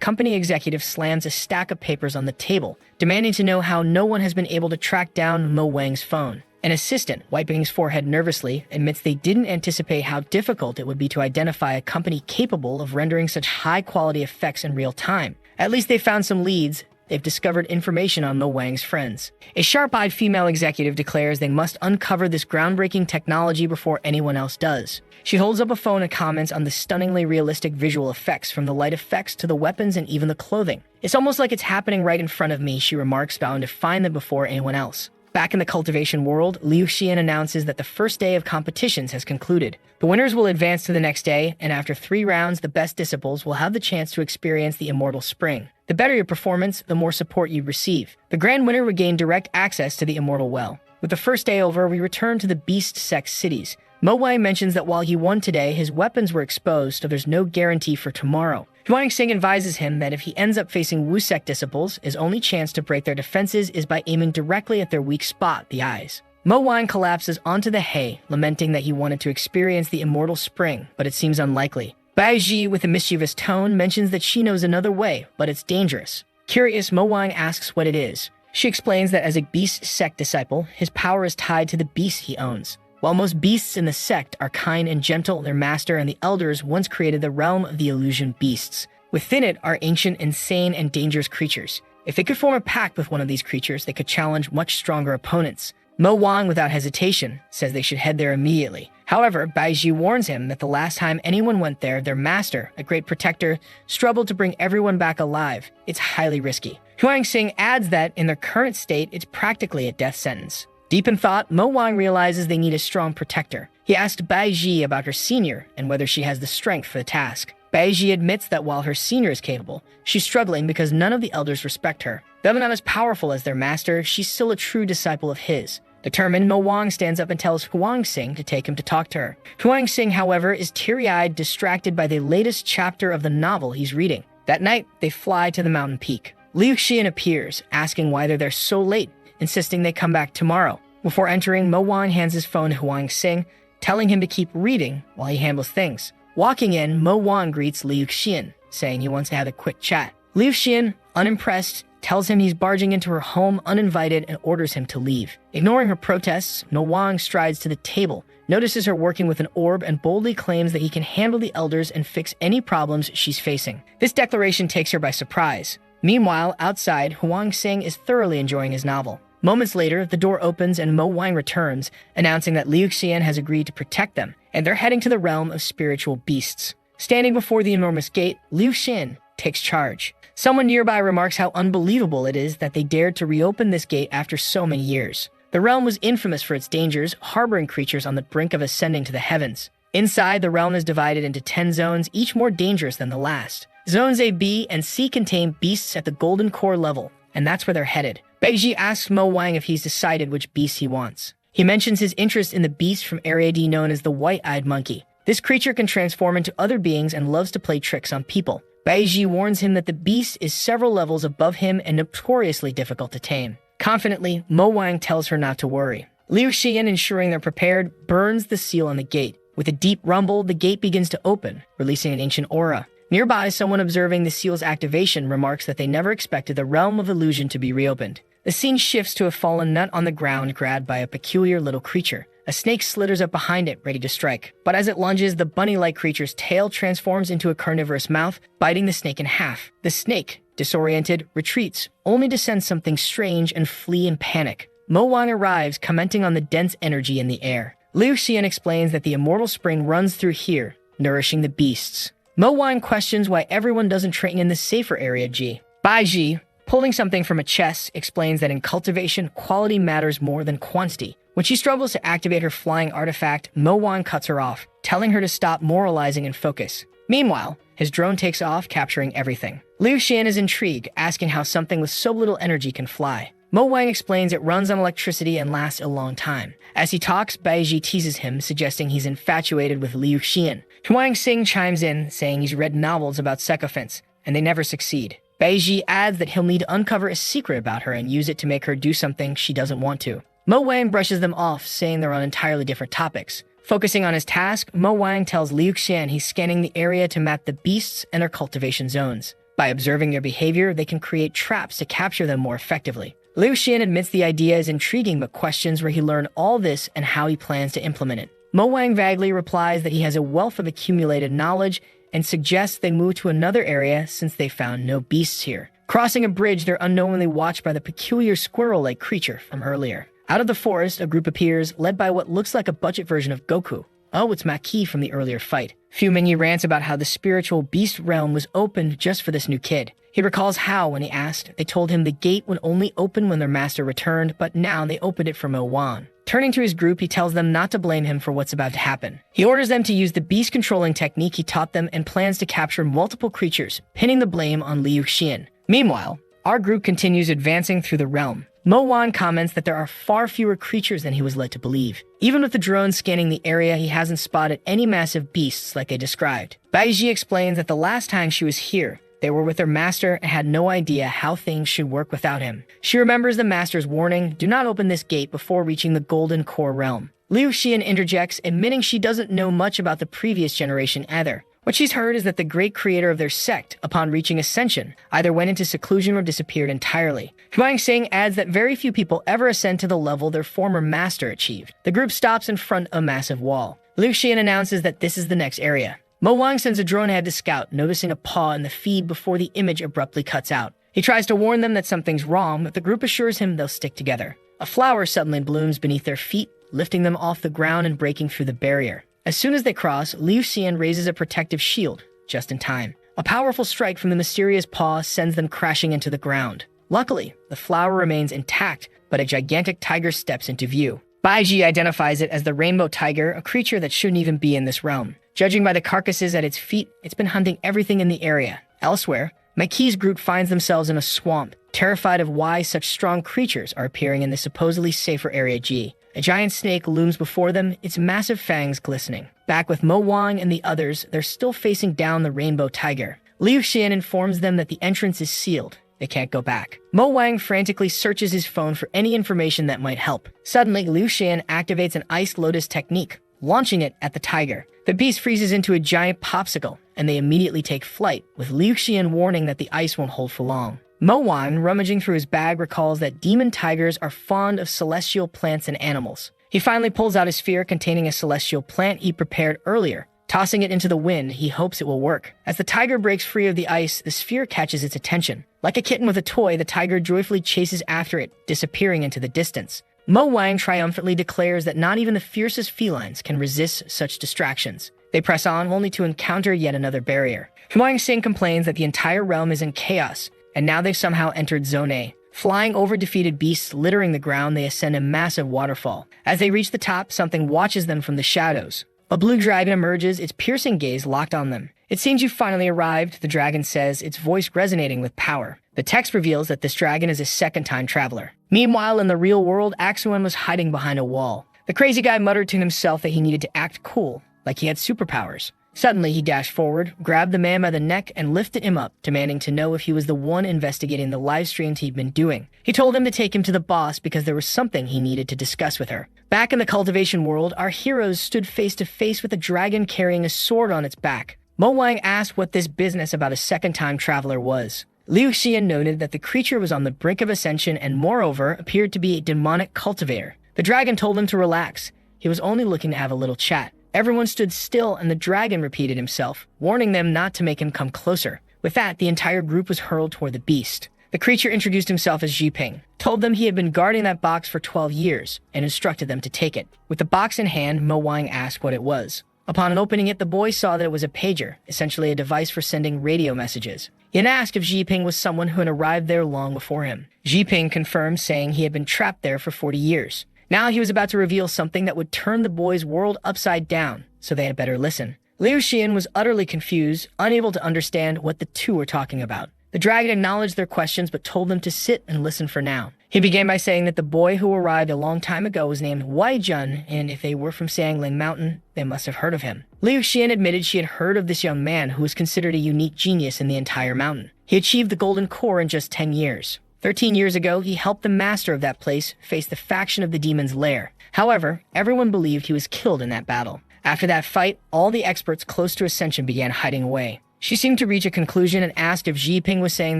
company executive slams a stack of papers on the table, demanding to know how no one has been able to track down Mo Wang's phone. An assistant, wiping his forehead nervously, admits they didn't anticipate how difficult it would be to identify a company capable of rendering such high-quality effects in real time. At least they found some leads. They've discovered information on Mo Wang's friends. A sharp-eyed female executive declares they must uncover this groundbreaking technology before anyone else does. She holds up a phone and comments on the stunningly realistic visual effects, from the light effects to the weapons and even the clothing. "It's almost like it's happening right in front of me," she remarks, vowing to find them before anyone else. Back in the cultivation world, Liu Xian announces that the first day of competitions has concluded. The winners will advance to the next day, and after 3 rounds, the best disciples will have the chance to experience the immortal spring. The better your performance, the more support you receive. The grand winner would gain direct access to the immortal well. With the first day over, we return to the beast sex cities. Mo Wang mentions that while he won today, his weapons were exposed, so there's no guarantee for tomorrow. Huang Xing advises him that if he ends up facing Wu Sect disciples, his only chance to break their defenses is by aiming directly at their weak spot, the eyes. Mo Wang collapses onto the hay, lamenting that he wanted to experience the immortal spring, but it seems unlikely. Bai Ji, with a mischievous tone, mentions that she knows another way, but it's dangerous. Curious, Mo Wang asks what it is. She explains that as a beast sect disciple, his power is tied to the beast he owns. While most beasts in the sect are kind and gentle, their master and the elders once created the realm of the illusion beasts. Within it are ancient, insane, and dangerous creatures. If they could form a pact with one of these creatures, they could challenge much stronger opponents. Mo Wang, without hesitation, says they should head there immediately. However, Baiji warns him that the last time anyone went there, their master, a great protector, struggled to bring everyone back alive. It's highly risky. Huang Xing adds that, in their current state, it's practically a death sentence. Deep in thought, Mo Wang realizes they need a strong protector. He asked Bai Ji about her senior and whether she has the strength for the task. Bai Ji admits that while her senior is capable, she's struggling because none of the elders respect her. Though not as powerful as their master, she's still a true disciple of his. Determined, Mo Wang stands up and tells Huang Xing to take him to talk to her. Huang Xing, however, is teary-eyed, distracted by the latest chapter of the novel he's reading. That night, they fly to the mountain peak. Liu Xian appears, asking why they're there so late, insisting they come back tomorrow. Before entering, Mo Wang hands his phone to Huang Xing, telling him to keep reading while he handles things. Walking in, Mo Wang greets Liu Xian, saying he wants to have a quick chat. Liu Xian, unimpressed, tells him he's barging into her home uninvited and orders him to leave. Ignoring her protests, Mo Wang strides to the table, notices her working with an orb, and boldly claims that he can handle the elders and fix any problems she's facing. This declaration takes her by surprise. Meanwhile, outside, Huang Xing is thoroughly enjoying his novel. Moments later, the door opens and Mo Wang returns, announcing that Liu Xian has agreed to protect them, and they're heading to the realm of spiritual beasts. Standing before the enormous gate, Liu Xian takes charge. Someone nearby remarks how unbelievable it is that they dared to reopen this gate after so many years. The realm was infamous for its dangers, harboring creatures on the brink of ascending to the heavens. Inside, the realm is divided into 10 zones, each more dangerous than the last. Zones A, B, and C contain beasts at the golden core level, and that's where they're headed. Beiji asks Mo Wang if he's decided which beast he wants. He mentions his interest in the beast from Area D known as the White-Eyed Monkey. This creature can transform into other beings and loves to play tricks on people. Beiji warns him that the beast is several levels above him and notoriously difficult to tame. Confidently, Mo Wang tells her not to worry. Liu Xian, ensuring they're prepared, burns the seal on the gate. With a deep rumble, the gate begins to open, releasing an ancient aura. Nearby, someone observing the seal's activation remarks that they never expected the realm of illusion to be reopened. The scene shifts to a fallen nut on the ground grabbed by a peculiar little creature. A snake slithers up behind it, ready to strike. But as it lunges, the bunny-like creature's tail transforms into a carnivorous mouth, biting the snake in half. The snake, disoriented, retreats, only to sense something strange and flee in panic. Mo Wang arrives, commenting on the dense energy in the air. Liu Xian explains that the immortal spring runs through here, nourishing the beasts. Mo Wang questions why everyone doesn't train in the safer area G. Bai Ji, pulling something from a chest, explains that in cultivation, quality matters more than quantity. When she struggles to activate her flying artifact, Mo Wang cuts her off, telling her to stop moralizing and focus. Meanwhile, his drone takes off, capturing everything. Liu Xian is intrigued, asking how something with so little energy can fly. Mo Wang explains it runs on electricity and lasts a long time. As he talks, Baiji teases him, suggesting he's infatuated with Liu Xian. Huang Xing chimes in, saying he's read novels about sycophants, and they never succeed. Baiji adds that he'll need to uncover a secret about her and use it to make her do something she doesn't want to. Mo Wang brushes them off, saying they're on entirely different topics. Focusing on his task, Mo Wang tells Liu Xian he's scanning the area to map the beasts and their cultivation zones. By observing their behavior, they can create traps to capture them more effectively. Liu Xian admits the idea is intriguing but questions where he learned all this and how he plans to implement it. Mo Wang vaguely replies that he has a wealth of accumulated knowledge and suggests they move to another area since they found no beasts here. Crossing a bridge, they're unknowingly watched by the peculiar squirrel-like creature from earlier. Out of the forest, a group appears, led by what looks like a budget version of Goku. Oh, it's Maki from the earlier fight. Fuming, he rants about how the spiritual beast realm was opened just for this new kid. He recalls how, when he asked, they told him the gate would only open when their master returned, but now they opened it for Mo Wan. Turning to his group, he tells them not to blame him for what's about to happen. He orders them to use the beast-controlling technique he taught them and plans to capture multiple creatures, pinning the blame on Liu Xian. Meanwhile, our group continues advancing through the realm. Mo Wan comments that there are far fewer creatures than he was led to believe. Even with the drone scanning the area, he hasn't spotted any massive beasts like they described. Baiji explains that the last time she was here, they were with their master and had no idea how things should work without him. She remembers the master's warning, do not open this gate before reaching the Golden Core realm. Liu Xian interjects, admitting she doesn't know much about the previous generation either. What she's heard is that the great creator of their sect, upon reaching ascension, either went into seclusion or disappeared entirely. Huang Xing adds that very few people ever ascend to the level their former master achieved. The group stops in front of a massive wall. Liu Xian announces that this is the next area. Mo Wang sends a drone ahead to scout, noticing a paw in the feed before the image abruptly cuts out. He tries to warn them that something's wrong, but the group assures him they'll stick together. A flower suddenly blooms beneath their feet, lifting them off the ground and breaking through the barrier. As soon as they cross, Liu Xian raises a protective shield, just in time. A powerful strike from the mysterious paw sends them crashing into the ground. Luckily, the flower remains intact, but a gigantic tiger steps into view. Baiji identifies it as the rainbow tiger, a creature that shouldn't even be in this realm. Judging by the carcasses at its feet, it's been hunting everything in the area. Elsewhere, Maki's group finds themselves in a swamp, terrified of why such strong creatures are appearing in the supposedly safer Area G. A giant snake looms before them, its massive fangs glistening. Back with Mo Wang and the others, they're still facing down the rainbow tiger. Liu Xian informs them that the entrance is sealed. They can't go back. Mo Wang frantically searches his phone for any information that might help. Suddenly, Liu Xian activates an Ice Lotus technique, launching it at the tiger. The beast freezes into a giant popsicle, and they immediately take flight, with Liu Xian warning that the ice won't hold for long. Mo Wan, rummaging through his bag, recalls that demon tigers are fond of celestial plants and animals. He finally pulls out a sphere containing a celestial plant he prepared earlier. Tossing it into the wind, he hopes it will work. As the tiger breaks free of the ice, the sphere catches its attention. Like a kitten with a toy, the tiger joyfully chases after it, disappearing into the distance. Mo Wang triumphantly declares that not even the fiercest felines can resist such distractions. They press on, only to encounter yet another barrier. Huang Xing complains that the entire realm is in chaos, and now they've somehow entered Zone A. Flying over defeated beasts littering the ground, they ascend a massive waterfall. As they reach the top, something watches them from the shadows. A blue dragon emerges, its piercing gaze locked on them. It seems you finally arrived, the dragon says, its voice resonating with power. The text reveals that this dragon is a second-time traveler. Meanwhile, in the real world, Axuan was hiding behind a wall. The crazy guy muttered to himself that he needed to act cool, like he had superpowers. Suddenly, he dashed forward, grabbed the man by the neck, and lifted him up, demanding to know if he was the one investigating the live streams he'd been doing. He told him to take him to the boss because there was something he needed to discuss with her. Back in the cultivation world, our heroes stood face to face with a dragon carrying a sword on its back. Mo Wang asked what this business about a second-time traveler was. Liu Xian noted that the creature was on the brink of ascension and moreover appeared to be a demonic cultivator. The dragon told him to relax. He was only looking to have a little chat. Everyone stood still and the dragon repeated himself, warning them not to make him come closer. With that, the entire group was hurled toward the beast. The creature introduced himself as Jiping, told them he had been guarding that box for 12 years, and instructed them to take it. With the box in hand, Mo Wang asked what it was. Upon opening it, the boy saw that it was a pager, essentially a device for sending radio messages. He had asked if Jiping was someone who had arrived there long before him. Jiping confirmed, saying he had been trapped there for 40 years. Now he was about to reveal something that would turn the boy's world upside down, so they had better listen. Liu Xian was utterly confused, unable to understand what the two were talking about. The dragon acknowledged their questions but told them to sit and listen for now. He began by saying that the boy who arrived a long time ago was named Wai Jun, and if they were from Xiangling Mountain, they must have heard of him. Liu Xian admitted she had heard of this young man who was considered a unique genius in the entire mountain. He achieved the Golden Core in just 10 years. 13 years ago, he helped the master of that place face the faction of the demon's lair. However, everyone believed he was killed in that battle. After that fight, all the experts close to Ascension began hiding away. She seemed to reach a conclusion and asked if Ping was saying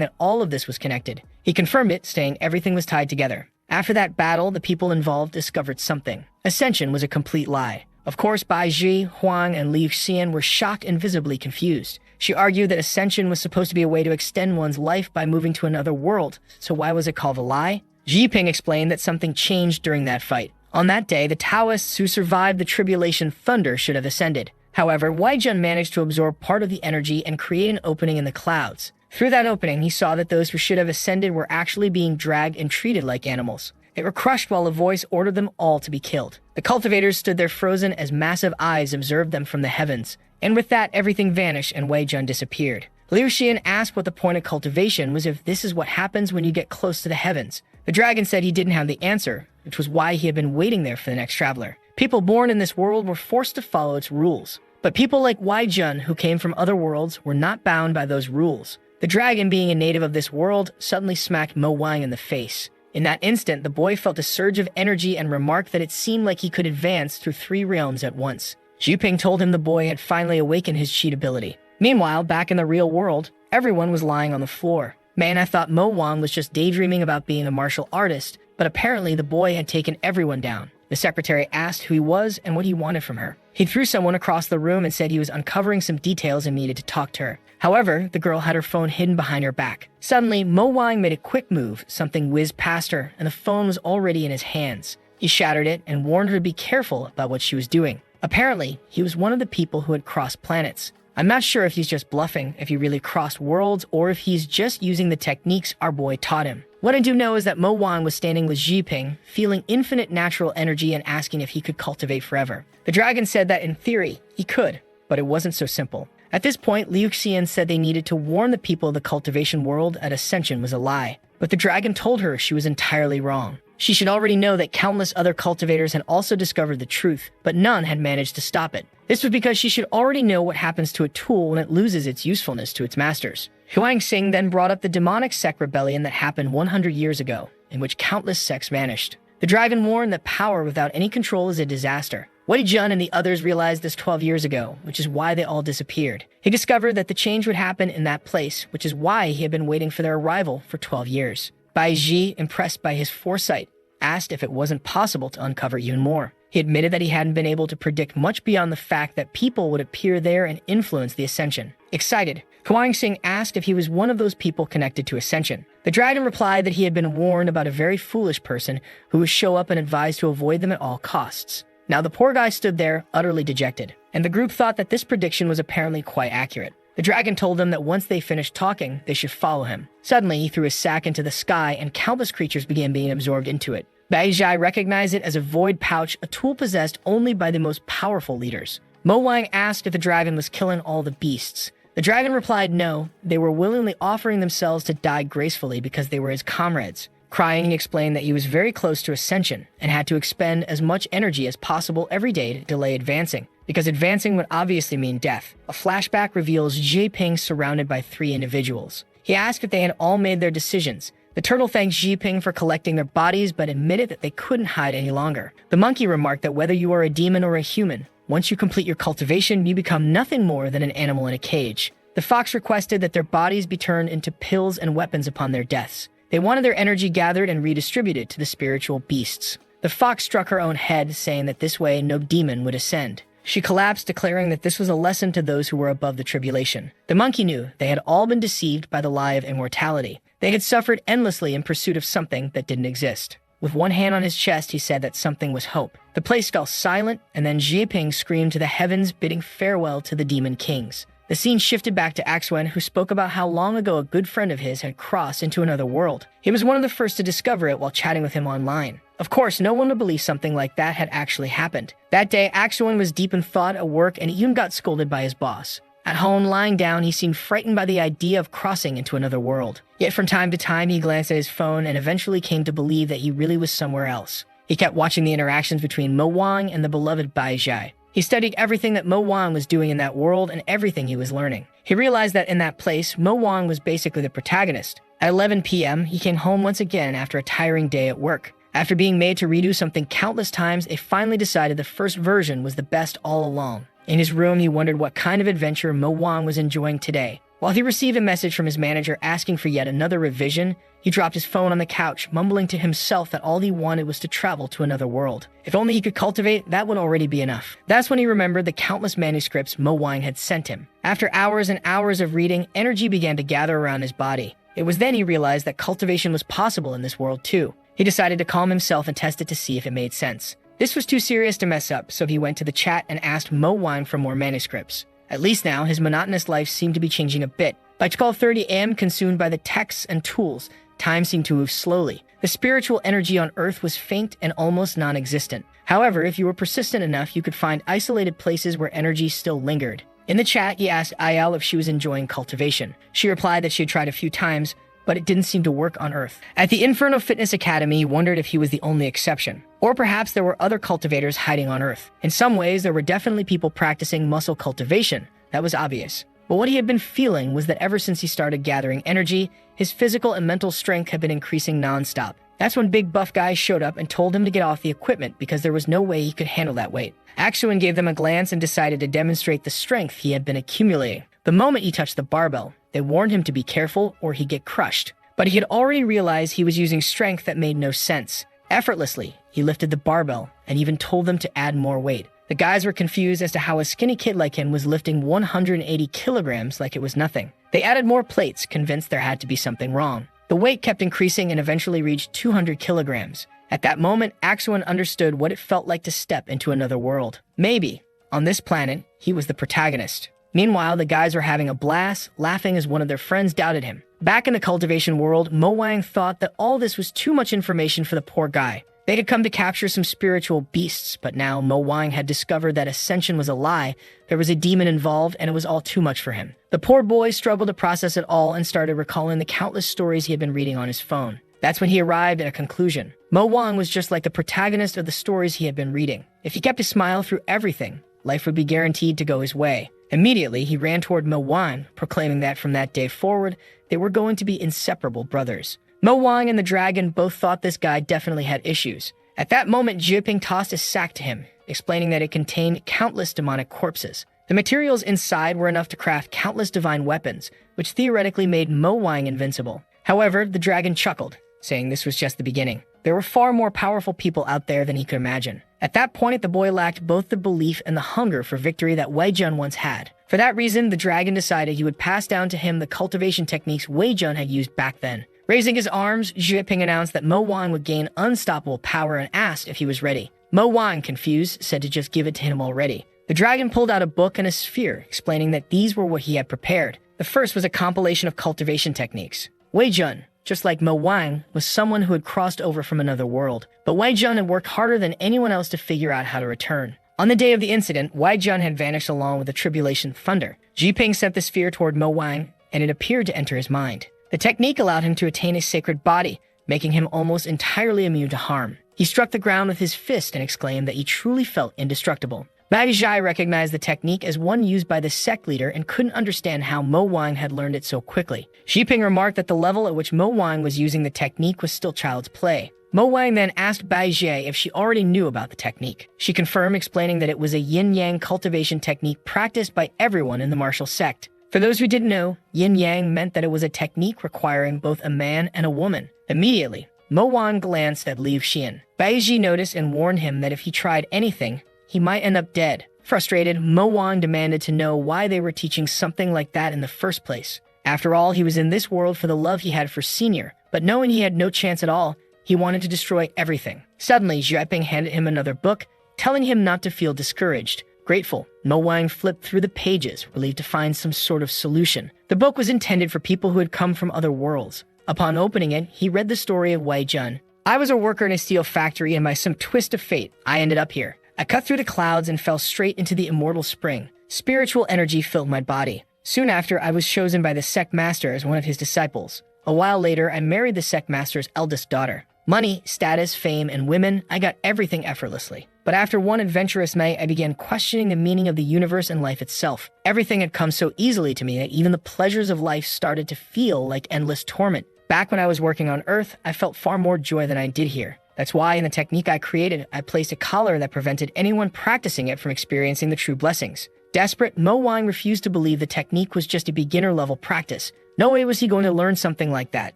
that all of this was connected. He confirmed it, saying everything was tied together. After that battle, the people involved discovered something. Ascension was a complete lie. Of course, Bai Ji, Huang, and Liu Xian were shocked and visibly confused. She argued that ascension was supposed to be a way to extend one's life by moving to another world, so why was it called a lie? Ping explained that something changed during that fight. On that day, the Taoists who survived the tribulation thunder should have ascended. However, Waijun managed to absorb part of the energy and create an opening in the clouds. Through that opening, he saw that those who should have ascended were actually being dragged and treated like animals. They were crushed while a voice ordered them all to be killed. The cultivators stood there frozen as massive eyes observed them from the heavens. And with that, everything vanished and Wei Jun disappeared. Liu Xian asked what the point of cultivation was, if this is what happens when you get close to the heavens. The dragon said he didn't have the answer, which was why he had been waiting there for the next traveler. People born in this world were forced to follow its rules. But people like Wei Jun, who came from other worlds, were not bound by those rules. The dragon, being a native of this world, suddenly smacked Mo Wang in the face. In that instant, the boy felt a surge of energy and remarked that it seemed like he could advance through 3 realms at once. Ping told him the boy had finally awakened his cheat ability. Meanwhile, back in the real world, everyone was lying on the floor. Man, I thought Mo Wang was just daydreaming about being a martial artist, but apparently the boy had taken everyone down. The secretary asked who he was and what he wanted from her. He threw someone across the room and said he was uncovering some details and needed to talk to her. However, the girl had her phone hidden behind her back. Suddenly, Mo Wang made a quick move, something whizzed past her, and the phone was already in his hands. He shattered it and warned her to be careful about what she was doing. Apparently, he was one of the people who had crossed planets. I'm not sure if he's just bluffing, if he really crossed worlds, or if he's just using the techniques our boy taught him. What I do know is that Mo Wang was standing with Ping, feeling infinite natural energy and asking if he could cultivate forever. The dragon said that in theory, he could, but it wasn't so simple. At this point, Liu Xian said they needed to warn the people of the cultivation world that ascension was a lie. But the dragon told her she was entirely wrong. She should already know that countless other cultivators had also discovered the truth, but none had managed to stop it. This was because she should already know what happens to a tool when it loses its usefulness to its masters. Huang Xing then brought up the demonic sect rebellion that happened 100 years ago, in which countless sects vanished. The dragon warned that power without any control is a disaster. Wei Jun and the others realized this 12 years ago, which is why they all disappeared. He discovered that the change would happen in that place, which is why he had been waiting for their arrival for 12 years. Bai Ji, impressed by his foresight, asked if it wasn't possible to uncover even more. He admitted that he hadn't been able to predict much beyond the fact that people would appear there and influence the ascension. Excited, Huang Xing asked if he was one of those people connected to ascension. The dragon replied that he had been warned about a very foolish person who would show up and advised to avoid them at all costs. Now the poor guy stood there, utterly dejected, and the group thought that this prediction was apparently quite accurate. The dragon told them that once they finished talking, they should follow him. Suddenly, he threw his sack into the sky and countless creatures began being absorbed into it. Bai Zhai recognized it as a void pouch, a tool possessed only by the most powerful leaders. Mo Wang asked if the dragon was killing all the beasts. The dragon replied no, they were willingly offering themselves to die gracefully because they were his comrades. Crying, he explained that he was very close to ascension and had to expend as much energy as possible every day to delay advancing, because advancing would obviously mean death. A flashback reveals Ping surrounded by 3 individuals. He asked if they had all made their decisions. The turtle thanked Ping for collecting their bodies, but admitted that they couldn't hide any longer. The monkey remarked that whether you are a demon or a human, once you complete your cultivation, you become nothing more than an animal in a cage. The fox requested that their bodies be turned into pills and weapons upon their deaths. They wanted their energy gathered and redistributed to the spiritual beasts. The fox struck her own head, saying that this way no demon would ascend. She collapsed, declaring that this was a lesson to those who were above the tribulation. The monkey knew they had all been deceived by the lie of immortality. They had suffered endlessly in pursuit of something that didn't exist. With one hand on his chest, he said that something was hope. The place fell silent, and then Ping screamed to the heavens, bidding farewell to the demon kings. The scene shifted back to Axwen, who spoke about how long ago a good friend of his had crossed into another world. He was one of the first to discover it while chatting with him online. Of course, no one would believe something like that had actually happened. That day, Axwen was deep in thought at work and even got scolded by his boss. At home, lying down, he seemed frightened by the idea of crossing into another world. Yet from time to time, he glanced at his phone and eventually came to believe that he really was somewhere else. He kept watching the interactions between Mo Wang and the beloved Bai Zhai. He studied everything that Mo Wang was doing in that world and everything he was learning. He realized that in that place, Mo Wang was basically the protagonist. At 11 p.m., he came home once again after a tiring day at work. After being made to redo something countless times, they finally decided the first version was the best all along. In his room, he wondered what kind of adventure Mo Wang was enjoying today. While he received a message from his manager asking for yet another revision, he dropped his phone on the couch, mumbling to himself that all he wanted was to travel to another world. If only he could cultivate, that would already be enough. That's when he remembered the countless manuscripts Mo Wang had sent him. After hours and hours of reading, energy began to gather around his body. It was then he realized that cultivation was possible in this world too. He decided to calm himself and test it to see if it made sense. This was too serious to mess up, so he went to the chat and asked Mo Wang for more manuscripts. At least now, his monotonous life seemed to be changing a bit. By 12:30 a.m., consumed by the texts and tools, time seemed to move slowly. The spiritual energy on Earth was faint and almost non-existent. However, if you were persistent enough, you could find isolated places where energy still lingered. In the chat, he asked Yahello if she was enjoying cultivation. She replied that she had tried a few times, but it didn't seem to work on Earth. At the Inferno Fitness Academy, he wondered if he was the only exception. Or perhaps there were other cultivators hiding on Earth. In some ways, there were definitely people practicing muscle cultivation. That was obvious. But what he had been feeling was that ever since he started gathering energy, his physical and mental strength had been increasing nonstop. That's when Big Buff Guy showed up and told him to get off the equipment because there was no way he could handle that weight. ActionToon gave them a glance and decided to demonstrate the strength he had been accumulating. The moment he touched the barbell, they warned him to be careful or he'd get crushed. But he had already realized he was using strength that made no sense. Effortlessly, he lifted the barbell and even told them to add more weight. The guys were confused as to how a skinny kid like him was lifting 180 kilograms like it was nothing. They added more plates, convinced there had to be something wrong. The weight kept increasing and eventually reached 200 kilograms. At that moment, ActionToon understood what it felt like to step into another world. Maybe, on this planet, he was the protagonist. Meanwhile, the guys were having a blast, laughing as one of their friends doubted him. Back in the cultivation world, Mo Wang thought that all this was too much information for the poor guy. They had come to capture some spiritual beasts, but now Mo Wang had discovered that ascension was a lie, there was a demon involved, and it was all too much for him. The poor boy struggled to process it all and started recalling the countless stories he had been reading on his phone. That's when he arrived at a conclusion. Mo Wang was just like the protagonist of the stories he had been reading. If he kept a smile through everything, life would be guaranteed to go his way. Immediately, he ran toward Mo Wang, proclaiming that from that day forward, they were going to be inseparable brothers. Mo Wang and the dragon both thought this guy definitely had issues. At that moment, Jiping tossed a sack to him, explaining that it contained countless demonic corpses. The materials inside were enough to craft countless divine weapons, which theoretically made Mo Wang invincible. However, the dragon chuckled, saying this was just the beginning. There were far more powerful people out there than he could imagine. At that point, the boy lacked both the belief and the hunger for victory that Wei Jun once had. For that reason, the dragon decided he would pass down to him the cultivation techniques Wei Jun had used back then. Raising his arms, Jiping announced that Mo Wang would gain unstoppable power and asked if he was ready. Mo Wang, confused, said to just give it to him already. The dragon pulled out a book and a sphere, explaining that these were what he had prepared. The first was a compilation of cultivation techniques. Wei Jun, just like Mo Wang, was someone who had crossed over from another world. But Wei Jun had worked harder than anyone else to figure out how to return. On the day of the incident, Wei Jun had vanished along with the Tribulation Thunder. Jiping sent the sphere toward Mo Wang, and it appeared to enter his mind. The technique allowed him to attain a sacred body, making him almost entirely immune to harm. He struck the ground with his fist and exclaimed that he truly felt indestructible. Bai Zhai recognized the technique as one used by the sect leader and couldn't understand how Mo Wang had learned it so quickly. Jiping remarked that the level at which Mo Wang was using the technique was still child's play. Mo Wang then asked Bai Zhai if she already knew about the technique. She confirmed, explaining that it was a yin-yang cultivation technique practiced by everyone in the martial sect. For those who didn't know, yin-yang meant that it was a technique requiring both a man and a woman. Immediately, Mo Wang glanced at Liu Xian. Bai Zhi noticed and warned him that if he tried anything, he might end up dead. Frustrated, Mo Wang demanded to know why they were teaching something like that in the first place. After all, he was in this world for the love he had for Senior, but knowing he had no chance at all, he wanted to destroy everything. Suddenly, Jiping handed him another book, telling him not to feel discouraged. Grateful, Mo Wang flipped through the pages, relieved to find some sort of solution. The book was intended for people who had come from other worlds. Upon opening it, he read the story of Wei Jun. I was a worker in a steel factory, and by some twist of fate, I ended up here. I cut through the clouds and fell straight into the immortal spring. Spiritual energy filled my body. Soon after, I was chosen by the sect master as one of his disciples. A while later, I married the sect master's eldest daughter. Money, status, fame, and women, I got everything effortlessly. But after one adventurous night, I began questioning the meaning of the universe and life itself. Everything had come so easily to me that even the pleasures of life started to feel like endless torment. Back when I was working on Earth, I felt far more joy than I did here. That's why in the technique I created, I placed a collar that prevented anyone practicing it from experiencing the true blessings. Desperate, Mo Wang refused to believe the technique was just a beginner-level practice. No way was he going to learn something like that.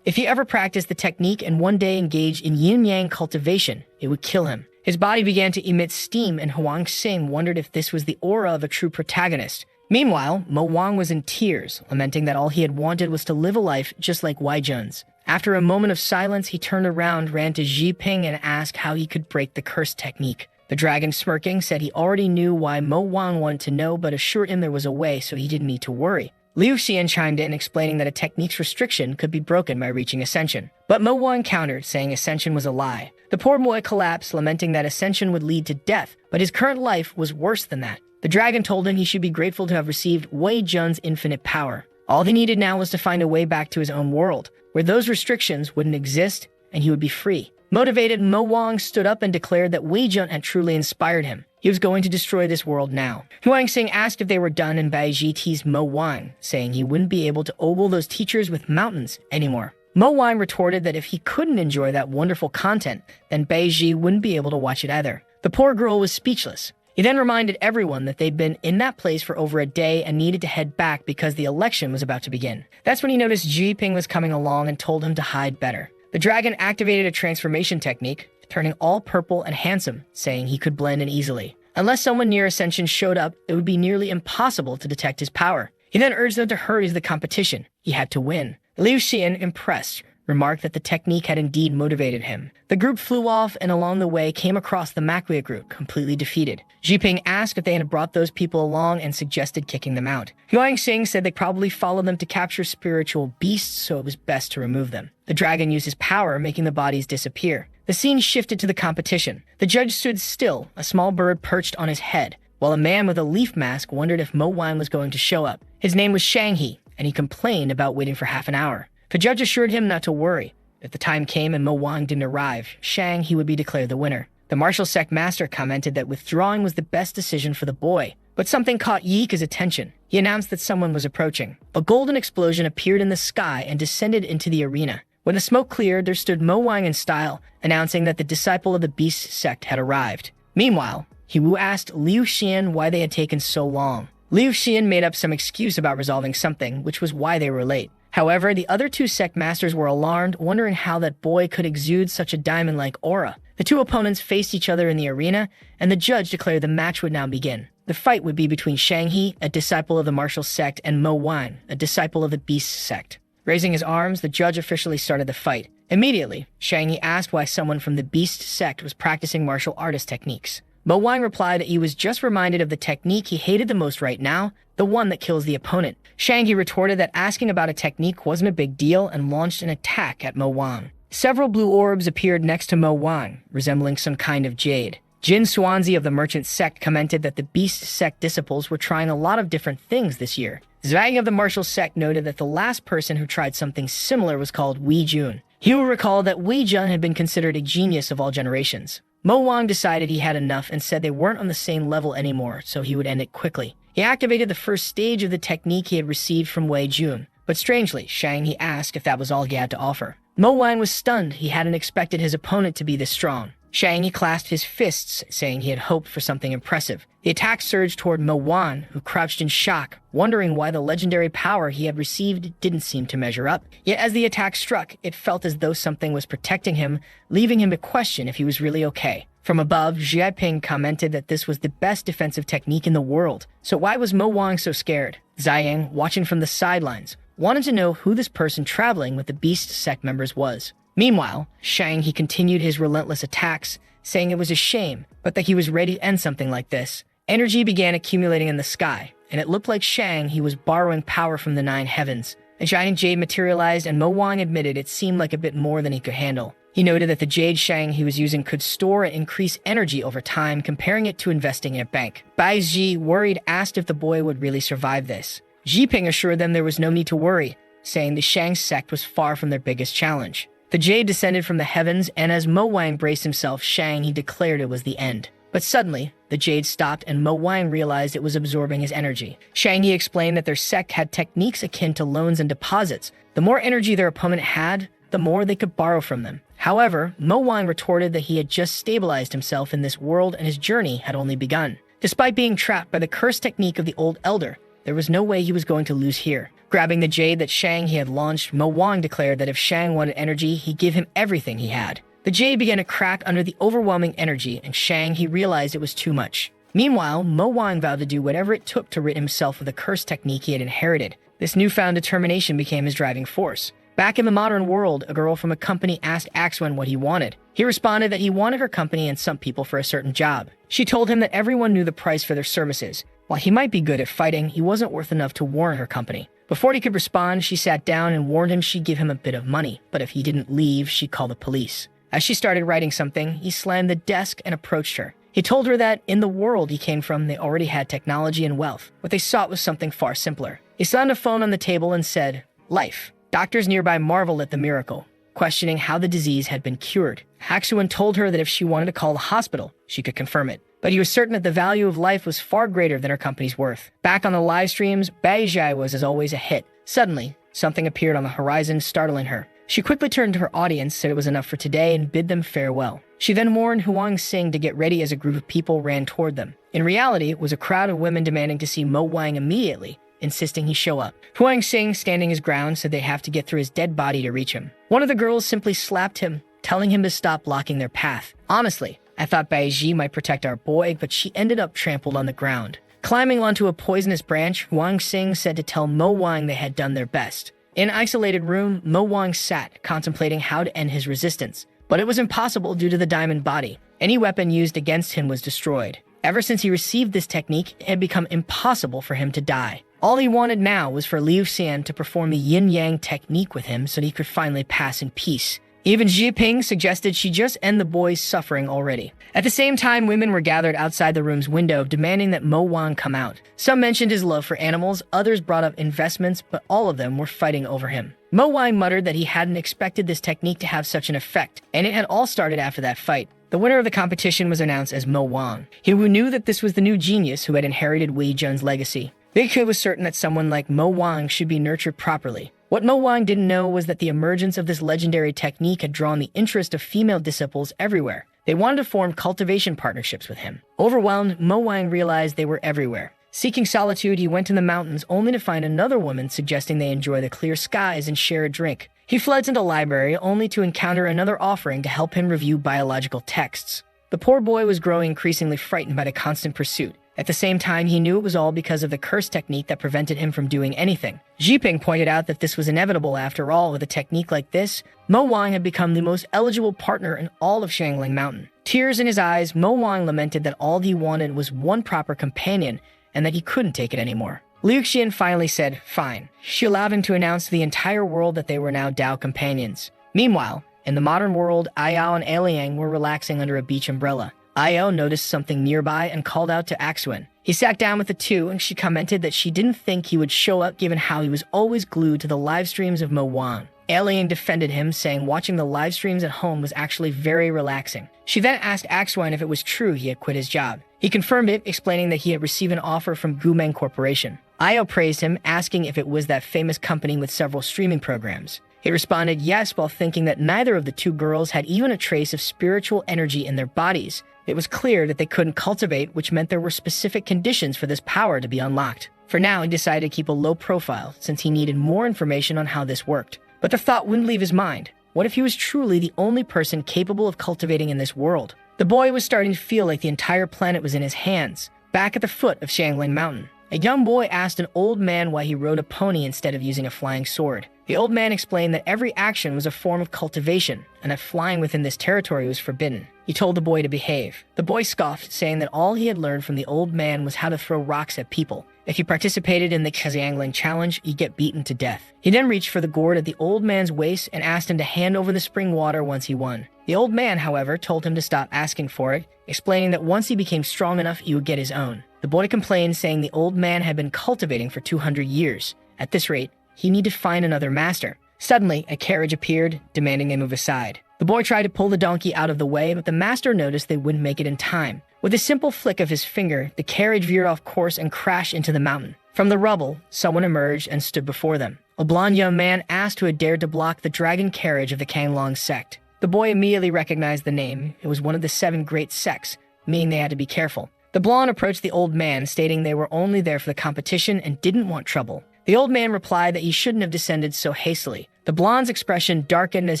If he ever practiced the technique and one day engaged in yin-yang cultivation, it would kill him. His body began to emit steam, and Huang Xing wondered if this was the aura of a true protagonist. Meanwhile, Mo Wang was in tears, lamenting that all he had wanted was to live a life just like Wei Jun's. After a moment of silence, he turned around, ran to Xi Ping, and asked how he could break the curse technique. The dragon, smirking, said he already knew why Mo Wang wanted to know, but assured him there was a way, so he didn't need to worry. Liu Xian chimed in, explaining that a technique's restriction could be broken by reaching ascension. But Mo Wang countered, saying ascension was a lie. The poor boy collapsed, lamenting that ascension would lead to death, but his current life was worse than that. The dragon told him he should be grateful to have received Wei Jun's infinite power. All he needed now was to find a way back to his own world, where those restrictions wouldn't exist and he would be free. Motivated, Mo Wang stood up and declared that Wei Jun had truly inspired him. He was going to destroy this world now. Huang Xing asked if they were done, and Bai Ji teased Mo Wang, saying he wouldn't be able to ogle those teachers with mountains anymore. Mo Wang retorted that if he couldn't enjoy that wonderful content, then Bai Ji wouldn't be able to watch it either. The poor girl was speechless. He then reminded everyone that they'd been in that place for over a day and needed to head back because the election was about to begin. That's when he noticed Xi Ping was coming along and told him to hide better. The dragon activated a transformation technique, turning all purple and handsome, saying he could blend in easily. Unless someone near Ascension showed up, it would be nearly impossible to detect his power. He then urged them to hurry to the competition. He had to win. Liu Xian, impressed, remarked that the technique had indeed motivated him. The group flew off and along the way came across the Macquia group, completely defeated. Xi Ping asked if they had brought those people along and suggested kicking them out. Huang Xing said they probably followed them to capture spiritual beasts, so it was best to remove them. The dragon used his power, making the bodies disappear. The scene shifted to the competition. The judge stood still, a small bird perched on his head, while a man with a leaf mask wondered if Mo Wang was going to show up. His name was Shang He, and he complained about waiting for half an hour. The judge assured him not to worry. If the time came and Mo Wang didn't arrive, Shang He would be declared the winner. The martial sect master commented that withdrawing was the best decision for the boy. But something caught Yika's attention. He announced that someone was approaching. A golden explosion appeared in the sky and descended into the arena. When the smoke cleared, there stood Mo Wang in style, announcing that the disciple of the beast sect had arrived. Meanwhile, Hiwu asked Liu Xian why they had taken so long. Liu Xian made up some excuse about resolving something, which was why they were late. However, the other two sect masters were alarmed, wondering how that boy could exude such a diamond-like aura. The two opponents faced each other in the arena, and the judge declared the match would now begin. The fight would be between Shang He, a disciple of the martial sect, and Mo Wang, a disciple of the beast sect. Raising his arms, the judge officially started the fight. Immediately, Shang He asked why someone from the beast sect was practicing martial artist techniques. Mo Wang replied that he was just reminded of the technique he hated the most right now, the one that kills the opponent. Shang He retorted that asking about a technique wasn't a big deal and launched an attack at Mo Wang. Several blue orbs appeared next to Mo Wang, resembling some kind of jade. Jin Swansea of the merchant sect commented that the beast sect disciples were trying a lot of different things this year. Zhang of the martial sect noted that the last person who tried something similar was called Wei Jun. He will recall that Wei Jun had been considered a genius of all generations. Mo Wang decided he had enough and said they weren't on the same level anymore, so he would end it quickly. He activated the first stage of the technique he had received from Wei Jun, but strangely, Shang He asked if that was all he had to offer. Mo Wang was stunned. He hadn't expected his opponent to be this strong. Shang He clasped his fists, saying he had hoped for something impressive. The attack surged toward Mo Wang, who crouched in shock, wondering why the legendary power he had received didn't seem to measure up. Yet as the attack struck, it felt as though something was protecting him, leaving him to question if he was really okay. From above, Xi Ping commented that this was the best defensive technique in the world. So why was Mo Wang so scared? Ziyang, watching from the sidelines, wanted to know who this person traveling with the beast sect members was. Meanwhile, Shang He continued his relentless attacks, saying it was a shame, but that he was ready to end something like this. Energy began accumulating in the sky, and it looked like Shang He was borrowing power from the nine heavens. A giant jade materialized, and Mo Wang admitted it seemed like a bit more than he could handle. He noted that the jade Shang he was using could store and increase energy over time, comparing it to investing in a bank. Bai Ji, worried, asked if the boy would really survive this. Xi Ping assured them there was no need to worry, saying the Shang sect was far from their biggest challenge. The jade descended from the heavens, and as Mo Wang braced himself, Shang He declared it was the end. But suddenly, the jade stopped, and Mo Wang realized it was absorbing his energy. Shang He explained that their sect had techniques akin to loans and deposits. The more energy their opponent had, the more they could borrow from them. However, Mo Wang retorted that he had just stabilized himself in this world and his journey had only begun. Despite being trapped by the cursed technique of the old elder, there was no way he was going to lose here. Grabbing the jade that Shang he had launched, Mo Wang declared that if Shang wanted energy, he'd give him everything he had. The jade began to crack under the overwhelming energy, and Shang he realized it was too much. Meanwhile, Mo Wang vowed to do whatever it took to rid himself of the cursed technique he had inherited. This newfound determination became his driving force. Back in the modern world, a girl from a company asked Axwen what he wanted. He responded that he wanted her company and some people for a certain job. She told him that everyone knew the price for their services. While he might be good at fighting, he wasn't worth enough to warrant her company. Before he could respond, she sat down and warned him she'd give him a bit of money, but if he didn't leave, she'd call the police. As she started writing something, he slammed the desk and approached her. He told her that in the world he came from, they already had technology and wealth. What they sought was something far simpler. He slammed a phone on the table and said, "Life." Doctors nearby marveled at the miracle, questioning how the disease had been cured. Axwen told her that if she wanted to call the hospital, she could confirm it. But he was certain that the value of life was far greater than her company's worth. Back on the live streams, Baizhai was as always a hit. Suddenly, something appeared on the horizon, startling her. She quickly turned to her audience, said it was enough for today, and bid them farewell. She then warned Huang Xing to get ready as a group of people ran toward them. In reality, it was a crowd of women demanding to see Mo Wang immediately, insisting he show up. Huang Xing, standing his ground, said they have to get through his dead body to reach him. One of the girls simply slapped him, telling him to stop blocking their path. Honestly, I thought Baiji might protect our boy, but she ended up trampled on the ground. Climbing onto a poisonous branch, Huang Xing said to tell Mo Wang they had done their best. In an isolated room, Mo Wang sat, contemplating how to end his resistance. But it was impossible due to the diamond body. Any weapon used against him was destroyed. Ever since he received this technique, it had become impossible for him to die. All he wanted now was for Liu Xian to perform the yin-yang technique with him so that he could finally pass in peace. Even Xi Ping suggested she just end the boy's suffering already. At the same time, women were gathered outside the room's window, demanding that Mo Wang come out. Some mentioned his love for animals, others brought up investments, but all of them were fighting over him. Mo Wang muttered that he hadn't expected this technique to have such an effect, and it had all started after that fight. The winner of the competition was announced as Mo Wang. He knew that this was the new genius who had inherited Wei Jun's legacy. Big He was certain that someone like Mo Wang should be nurtured properly. What Mo Wang didn't know was that the emergence of this legendary technique had drawn the interest of female disciples everywhere. They wanted to form cultivation partnerships with him. Overwhelmed, Mo Wang realized they were everywhere. Seeking solitude, he went to the mountains only to find another woman suggesting they enjoy the clear skies and share a drink. He fled to the library only to encounter another offering to help him review biological texts. The poor boy was growing increasingly frightened by the constant pursuit. At the same time, he knew it was all because of the curse technique that prevented him from doing anything. Xiping pointed out that this was inevitable after all. With a technique like this, Mo Wang had become the most eligible partner in all of Shangling Mountain. Tears in his eyes, Mo Wang lamented that all he wanted was one proper companion and that he couldn't take it anymore. Liu Xian finally said, fine. She allowed him to announce to the entire world that they were now Dao companions. Meanwhile, in the modern world, Ayao and Aliang were relaxing under a beach umbrella. Ayao noticed something nearby and called out to Axwen. He sat down with the two, and she commented that she didn't think he would show up given how he was always glued to the live streams of Mo Wang. Aliang defended him, saying watching the live streams at home was actually very relaxing. She then asked Axwen if it was true he had quit his job. He confirmed it, explaining that he had received an offer from Gumeng Corporation. Ayao praised him, asking if it was that famous company with several streaming programs. He responded yes, while thinking that neither of the two girls had even a trace of spiritual energy in their bodies. It was clear that they couldn't cultivate, which meant there were specific conditions for this power to be unlocked. For now, he decided to keep a low profile, since he needed more information on how this worked. But the thought wouldn't leave his mind. What if he was truly the only person capable of cultivating in this world? The boy was starting to feel like the entire planet was in his hands. Back at the foot of Shangling Mountain, a young boy asked an old man why he rode a pony instead of using a flying sword. The old man explained that every action was a form of cultivation, and that flying within this territory was forbidden. He told the boy to behave. The boy scoffed, saying that all he had learned from the old man was how to throw rocks at people. If he participated in the Xiangling challenge, he'd get beaten to death. He then reached for the gourd at the old man's waist and asked him to hand over the spring water once he won. The old man, however, told him to stop asking for it, explaining that once he became strong enough, he would get his own. The boy complained, saying the old man had been cultivating for 200 years. At this rate, he needed to find another master. Suddenly, a carriage appeared, demanding they move aside. The boy tried to pull the donkey out of the way, but the master noticed they wouldn't make it in time. With a simple flick of his finger, the carriage veered off course and crashed into the mountain. From the rubble, someone emerged and stood before them. A blond young man asked who had dared to block the dragon carriage of the Kanglong sect. The boy immediately recognized the name. It was one of the 7 great sects, meaning they had to be careful. The blonde approached the old man, stating they were only there for the competition and didn't want trouble. The old man replied that he shouldn't have descended so hastily. The blonde's expression darkened as